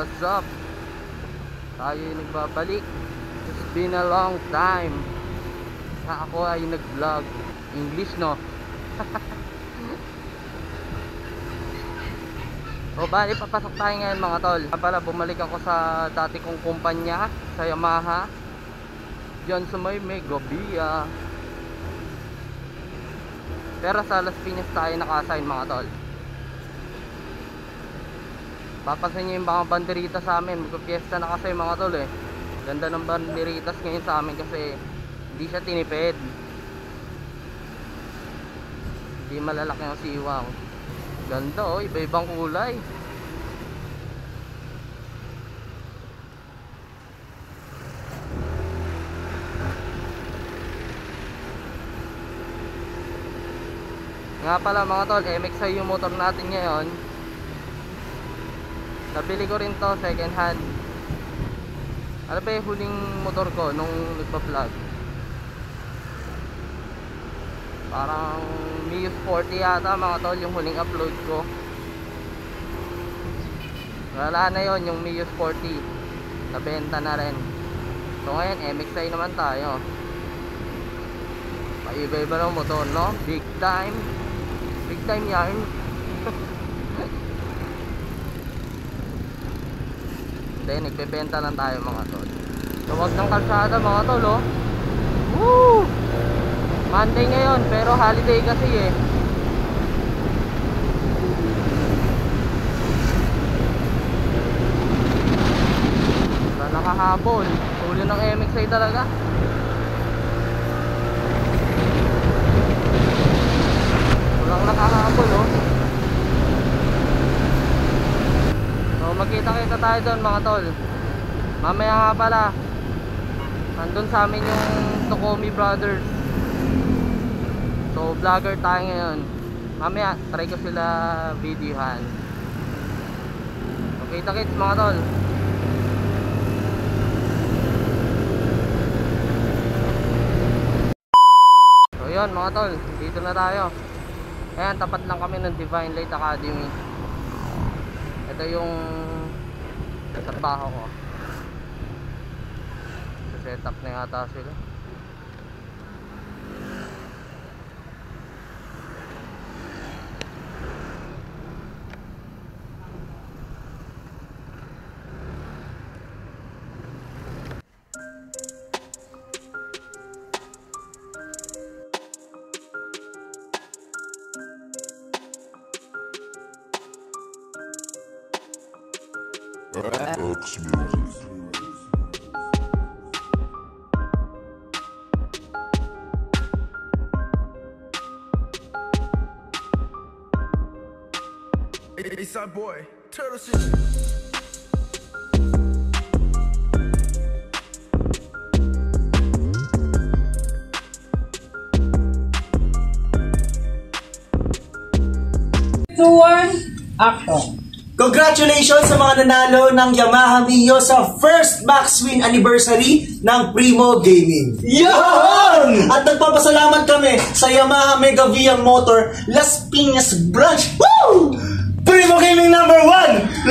what's up? Tayo yung nagbabalik. It's been a long time na ako ay nag-vlog. English, no? O bali, papasok tayo ngayon mga tol. Pala, bumalik ako sa dati kong kumpanya, sa Yamaha. Diyan sa may Megabia. Pero sa Las Piñas tayo naka-assign mga tol. Papansin nyo yung mga banderita sa amin. Magpapiesta na kasi mga tol eh. Ganda ng banderitas ngayon sa amin kasi hindi siya tinipid. Hindi malalaki ang siwang. Ganda oh, iba-ibang kulay. Nga pala mga tol, MXI yung motor natin ngayon. Nabili ko rin to second hand. Ano ba yung huling motor ko nung nagpa-vlog? Parang Mius 40 yata mga tol yung huling upload ko. Wala na yon yung Mius 40. Nabenta na rin. So ngayon MXI naman tayo. Paiba-iba ng motor, no? Big time. Big time yarn. Then nagbebenta lang tayo mga tol. Tawag ng kalsada mga tol, oh. Woo! Monday ngayon pero holiday kasi eh. Wala nakahabol. Huli ng MXI talaga. Walang nakahabol, oh. Magkita-kita tayo doon mga tol. Mamaya nga pala, nandun sa amin yung Tokomi Brothers. So vlogger tayo ngayon. Mamaya try ko sila videohan. Magkita-kits mga tol. So yun mga tol, dito na tayo. Ayan, tapat lang kami ng Divine Light Academy. Ito yung trabaho ko. Set up na yata sila. X Music. Eastside boy, Turtle City. Two, one, action. Congratulations sa mga nanalo ng Yamaha Mio sa first Max Win anniversary ng Primo Gaming. Yan! At nagpapasalamat kami sa Yamaha Megavia Motor Las Piñas Branch. Woo! Primo Gaming number 1!